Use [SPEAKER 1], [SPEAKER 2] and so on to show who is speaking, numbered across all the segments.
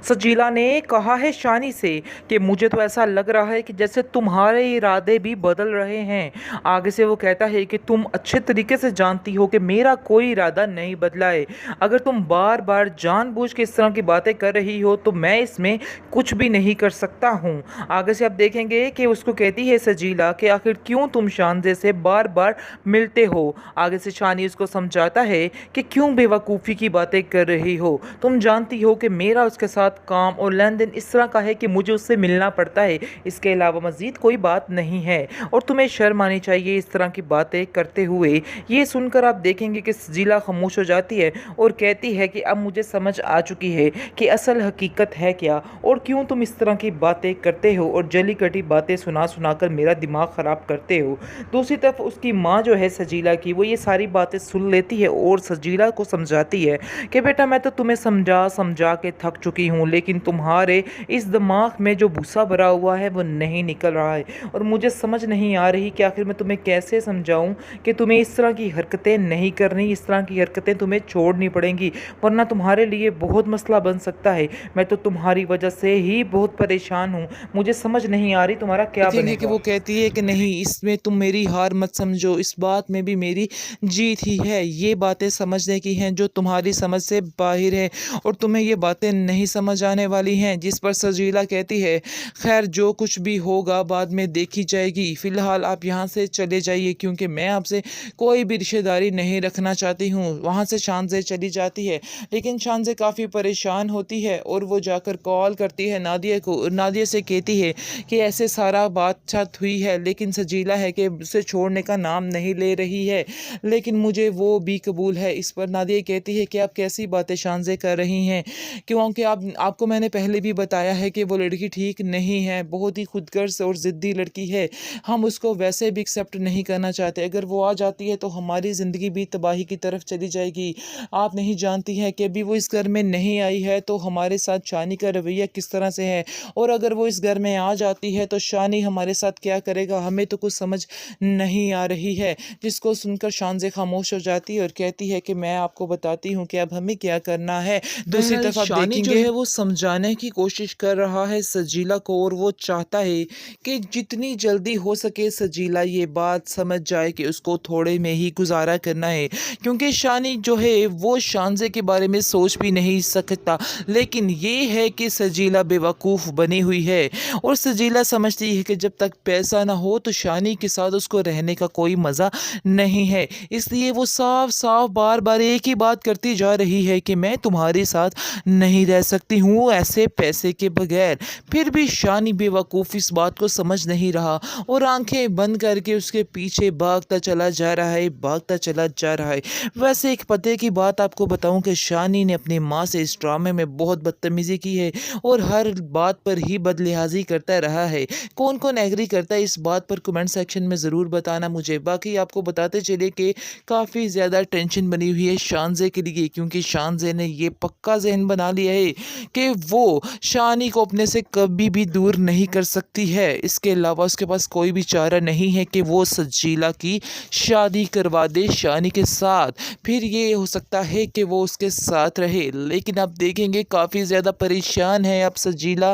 [SPEAKER 1] सजीला ने कहा है शानी से कि मुझे तो ऐसा लग रहा है कि जैसे तुम्हारे इरादे भी बदल रहे हैं। आगे से वो कहता है कि तुम अच्छे तरीके से जानती हो कि मेरा कोई इरादा नहीं बदला है। अगर तुम बार बार जानबूझ के इस तरह की बातें कर रही हो तो मैं इसमें कुछ भी नहीं कर सकता हूँ। आगे से आप देखेंगे कि उसको कहती है सजीला कि आखिर क्यों तुम शानजे से बार बार मिलते हो। आगे से शानी उसको समझाता है कि क्यों बेवकूफ़ी की बातें कर रही हो। तुम जानती हो कि मेरा उसके साथ काम और लेन देन इस तरह का है कि मुझे उससे मिलना पड़ता है, इसके अलावा मज़ीद कोई बात नहीं है और तुम्हें शर्म आनी चाहिए इस तरह की बातें करते हुए। ये सुनकर आप देखेंगे कि सजीला खामोश हो जाती है और कहती है कि अब मुझे समझ आ चुकी है कि असल हकीकत है क्या और क्यों तुम इस तरह की बातें करते हो और जली कटी बातें सुना सुना कर मेरा दिमाग ख़राब करते हो। दूसरी तरफ उसकी माँ जो है सजीला की, वो ये सारी बातें सुन लेती है और सजीला को समझाती है कि बेटा मैं तो तुम्हें समझा समझा के थक चुकी हूँ, लेकिन तुम्हारे इस दिमाग में जो भूसा भरा हुआ है वो नहीं निकल रहा है और मुझे समझ नहीं आ रही कि आखिर मैं तुम्हें कैसे समझाऊं कि तुम्हें इस तरह की हरकतें नहीं करनी, इस तरह की हरकतें तुम्हें छोड़नी पड़ेंगी वरना तुम्हारे लिए बहुत मसला बन सकता है। मैं तो तुम्हारी वजह से ही बहुत परेशान हूँ, मुझे समझ नहीं आ रही तुम्हारा क्या
[SPEAKER 2] देखेंगे कि
[SPEAKER 1] बनेगा।
[SPEAKER 2] वो कहती है कि नहीं, इसमें तुम मेरी हार मत समझो, इस बात में भी मेरी जीत ही है। ये बातें समझने की हैं जो तुम्हारी समझ से बाहर है और तुम्हें ये बातें नहीं समझ आने वाली हैं। जिस पर सजीला कहती है, खैर जो कुछ भी होगा बाद में देखी जाएगी, फ़िलहाल आप यहाँ से चले जाइए क्योंकि मैं आपसे कोई भी रिश्तेदारी नहीं रखना चाहती हूँ। वहाँ से शानज़े चली जाती है, लेकिन शानज़े काफ़ी परेशान होती है और वो जाकर कॉल करती है नादिया को। नादिया से कहती है कि ऐसे सारा बातचीत हुई है, लेकिन सजीला है कि उसे छोड़ने का नाम नहीं ले रही है, लेकिन मुझे वो भी कबूल है। इस पर नादिया कहती है कि आप कैसी बातें शानज़े कर रही हैं, क्योंकि आपको मैंने पहले भी बताया है कि वो लड़की ठीक नहीं है, बहुत ही खुदगर्ज़ और ज़िद्दी लड़की है। हम उसको वैसे भी एक्सेप्ट नहीं करना चाहते, अगर वो आ जाती है तो हमारी ज़िंदगी भी तबाही की तरफ चली जाएगी। आप नहीं जानती हैं कि अभी वो इस घर में नहीं आई है तो हमारे साथ शानी का रवैया किस तरह से है, और अगर वो इस घर में आ जाती है तो शानी हमारे साथ क्या करेगा, हमें तो कुछ समझ नहीं आ रही है। जिसको सुनकर शानज़े खामोश हो जाती है और कहती है कि मैं आपको बताती हूँ कि अब हमें क्या करना है। दूसरी
[SPEAKER 1] बहरहाल
[SPEAKER 2] तरफ आप
[SPEAKER 1] शानी जो
[SPEAKER 2] देखेंगे
[SPEAKER 1] है वो समझाने की कोशिश कर रहा है सजीला को और वो चाहता है कि जितनी जल्दी हो सके सजीला ये बात समझ जाए कि उसको थोड़े में ही गुजारा करना है, क्योंकि शानी जो है वो शानज़े के बारे में सोच भी नहीं सकता। लेकिन ये है कि सजीला बेवकूफ़ बनी हुई है और सजीला समझती है कि जब तक पैसा ना हो तो शानी के साथ उसको रहने का कोई मज़ा नहीं है। इसलिए वो साफ साफ बार बार एक ही बात करती जा रही है कि मैं तुम्हारे साथ नहीं रह सकती हूँ ऐसे पैसे के बगैर। फिर भी शानी बेवकूफ़ इस बात को समझ नहीं रहा और आंखें बंद करके उसके पीछे भागता चला जा रहा है, भागता चला जा रहा है। वैसे एक पते की बात आपको बताऊं कि शानी ने अपनी माँ से इस ड्रामे में बहुत बदतमीज़ी की है और हर बात पर ही बदलिहाजी करता रहा है। कौन कौन एग्री करता है इस बात पर कमेंट सेक्शन में ज़रूर बताना मुझे। बाकी आपको बताते चले कि काफ़ी ज़्यादा टेंशन बनी हुई है शानज़े के लिए, क्योंकि शानज़े ने ये पक्का ज़हन बना लिया है कि वो शानी को अपने से कभी भी दूर नहीं कर सकती है। इसके अलावा उसके पास कोई भी चारा नहीं है कि वो सजीला की शादी करवा दे शानी के साथ, फिर ये हो सकता है कि वो उसके साथ रहे। लेकिन आप देखेंगे काफ़ी ज़्यादा परेशान है अब सजीला।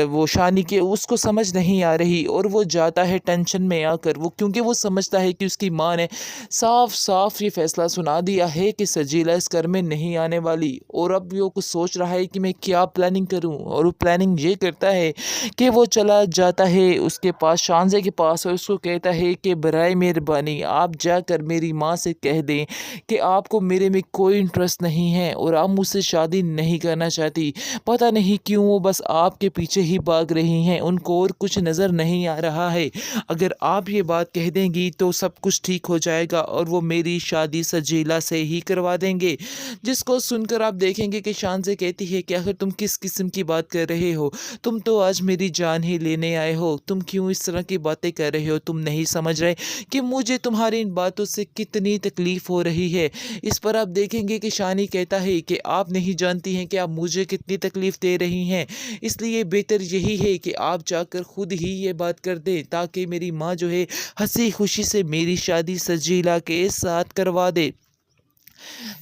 [SPEAKER 1] वो शानी के उसको समझ नहीं आ रही और वो जाता है टेंशन में आकर, वो क्योंकि वो समझता है कि उसकी माँ ने साफ साफ ये फैसला सुना दिया है कि सजीला इस घर में नहीं आने वाली। और अब वो कुछ सोच रहा है कि मैं क्या प्लानिंग करूं, और वो प्लानिंग ये करता है कि वो चला जाता है उसके पास, शानज़े के पास, और उसको कहता है कि बराए मेहरबानी आप जाकर मेरी माँ से कह दें कि आपको मेरे में कोई इंटरेस्ट नहीं है और आप मुझसे शादी नहीं करना चाहती। पता नहीं क्यों वो बस आपके पीछे ही भाग रही हैं, उनको और कुछ नज़र नहीं आ रहा है। अगर आप ये बात कह देंगी तो सब कुछ ठीक हो जाएगा और वो मेरी शादी सजीला से ही करवा देंगे। जिसको सुनकर आप देखेंगे कि शानज़े कहती है कि आखिर तुम किस किस्म की बात कर रहे हो, तुम तो आज मेरी जान ही लेने आए हो, तुम क्यों इस तरह की बातें कर रहे हो, तुम नहीं समझ रहे कि मुझे तुम्हारी इन बातों से कितनी तकलीफ़ हो रही है। इस पर आप देखेंगे कि शानी कहता है कि आप नहीं जानती हैं कि आप मुझे कितनी तकलीफ़ दे रही हैं, इसलिए बेहतर यही है कि आप जाकर खुद ही ये बात कर दें ताकि मेरी माँ जो है हंसी खुशी से मेरी शादी सजीला के साथ करवा दे।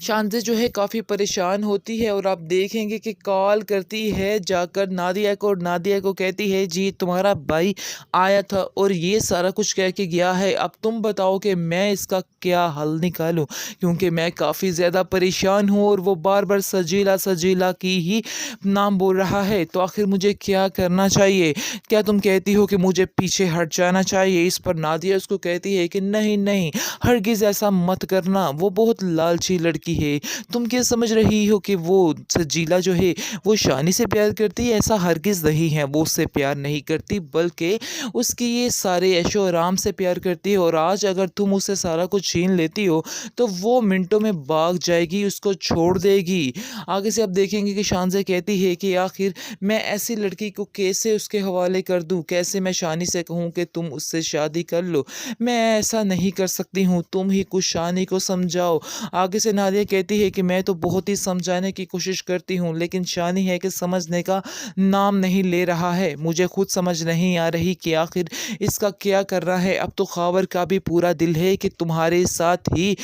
[SPEAKER 2] शानज़े जो है काफ़ी परेशान होती है और आप देखेंगे कि कॉल करती है जाकर नादिया को और नादिया को कहती है जी तुम्हारा भाई आया था और ये सारा कुछ कह के गया है, अब तुम बताओ कि मैं इसका क्या हल निकालूं, क्योंकि मैं काफ़ी ज़्यादा परेशान हूँ और वो बार बार सजीला सजीला की ही नाम बोल रहा है। तो आखिर मुझे क्या करना चाहिए? क्या तुम कहती हो कि मुझे पीछे हट जाना चाहिए? इस पर नादिया उसको कहती है कि नहीं नहीं, हरगिज़ ऐसा मत करना, वो बहुत लालची लड़की है। तुम क्या समझ रही हो कि वो सजीला जो है वो शानी से प्यार करती है? ऐसा हरगिज़ नहीं है, वो उससे प्यार नहीं करती बल्कि उसकी ये सारे ऐशो आराम से प्यार करती है। और आज अगर तुम उससे सारा कुछ छीन लेती हो तो वो मिनटों में भाग जाएगी, उसको छोड़ देगी। आगे से आप देखेंगे कि शानज़े कहती है कि आखिर मैं ऐसी लड़की को कैसे उसके हवाले कर दूँ? कैसे मैं शानी से कहूँ कि तुम उससे शादी कर लो? मैं ऐसा नहीं कर सकती हूँ, तुम ही कुछ शानी को समझाओ। आगे से नादिया कहती है कि मैं तो बहुत ही समझाने की कोशिश करती हूँ, लेकिन शानी है कि समझने का नाम नहीं ले रहा है। मुझे खुद समझ नहीं आ रही कि आखिर इसका क्या करना है। अब तो ख़ावर का भी पूरा दिल है कि तुम्हारे साथ ही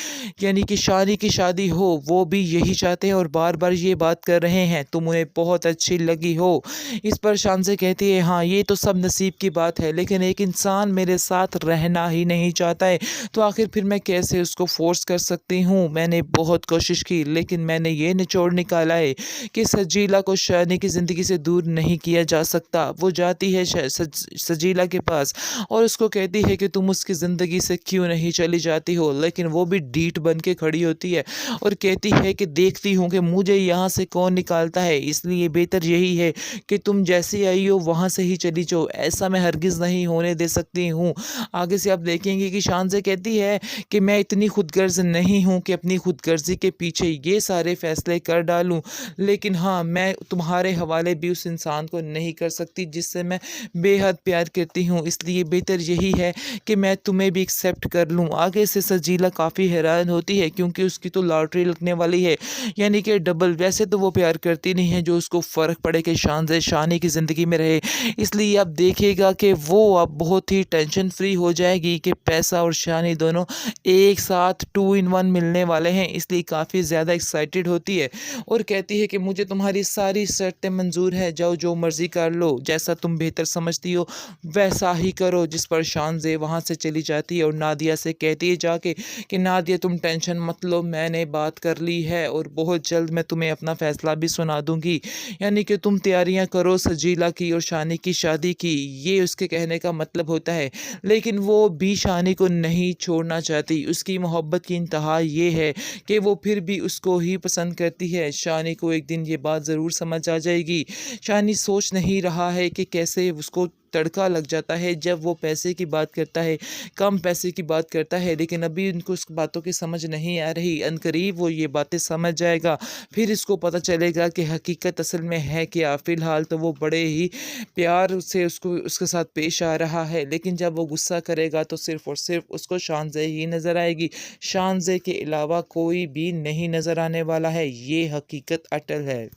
[SPEAKER 2] यानी कि शानी की शादी हो, वो भी यही चाहते हैं और बार-बार ये बात कर रहे हैं, तुम उन्हें बहुत अच्छी लगी हो। इस पर शानज़े कहती है हाँ, ये तो सब नसीब की बात है, लेकिन एक इंसान मेरे साथ रहना ही नहीं चाहता है, तो आखिर फिर मैं कैसे उसको फ़ोर्स कर सकती हूँ? मैंने बहुत कोशिश की, लेकिन मैंने ये निचोड़ निकाला है कि सजीला को शानी की ज़िंदगी से दूर नहीं किया जा सकता। वो जाती है सजीला के पास और उसको कहती है कि तुम उसकी ज़िंदगी से क्यों नहीं चली जाती हो, लेकिन वो भी ढीठ बन के खड़ी होती है और कहती है कि देखती हूँ कि मुझे यहाँ से कौन निकालता है, इसलिए बेहतर यही है कि तुम जैसी आई हो वहाँ से ही चली जाओ, ऐसा मैं हरगिज़ नहीं होने दे सकती हूँ। आगे से आप देखेंगे कि शानज़े कहती है कि मैं इतनी खुदगर्ज़ नहीं हूँ कि अपनी खुदगर्ज़ी के पीछे ये सारे फ़ैसले कर डालूँ, लेकिन हाँ, मैं तुम्हारे हवाले भी उस इंसान को नहीं कर सकती जिससे मैं बेहद प्यार करती हूँ, इसलिए बेहतर यही है कि मैं तुम्हें भी एक्सेप्ट कर लूँ। आगे से सजीला काफ़ी हैरान होती है क्योंकि उसकी तो लॉटरी लगने वाली है, यानी कि डबल। वैसे तो वो प्यार करती नहीं है जो उसको फ़र्क पड़े कि शानज़े शानी की ज़िंदगी में रहे, इसलिए आप देखिएगा कि वो अब बहुत ही टेंशन फ्री हो जाएगी कि पैसा और शानी दोनों एक साथ 2 इन 1 मिलने वाले हैं, इसलिए काफ़ी ज़्यादा एक्साइटेड होती है और कहती है कि मुझे तुम्हारी सारी शर्तें मंज़ूर है, जाओ जो मर्ज़ी कर लो, जैसा तुम बेहतर समझती हो वैसा ही करो। जिस पर शानज़े वहाँ से चली जाती है और नादिया से कहती है जाके कि नादिया तुम टेंशन मत लो, मैंने बात कर ली है और बहुत जल्द मैं तुम्हें अपना फ़ैसला भी सुना दूँगी, यानी कि तुम तैयारियाँ करो सजीला की और शानी की शादी की, ये उसके कहने का मतलब होता है। लेकिन वो भी शानी को नहीं छोड़ना चाहती, उसकी मोहब्बत की इंतहा ये है कि वो फिर भी उसको ही पसंद करती है। शानी को एक दिन ये बात ज़रूर समझ आ जाएगी। शानी सोच नहीं रहा है कि कैसे उसको तड़का लग जाता है जब वो पैसे की बात करता है, कम पैसे की बात करता है, लेकिन अभी उनको उस बातों की समझ नहीं आ रही। अनकरीब वो ये बातें समझ जाएगा, फिर इसको पता चलेगा कि हकीकत असल में है क्या। फ़िलहाल तो वो बड़े ही प्यार से उसको उसके साथ पेश आ रहा है, लेकिन जब वो गुस्सा करेगा तो सिर्फ़ और सिर्फ़ उसको शानज़े ही नज़र आएगी। शानज़े के अलावा कोई भी नहीं नज़र आने वाला है, ये हकीकत अटल है।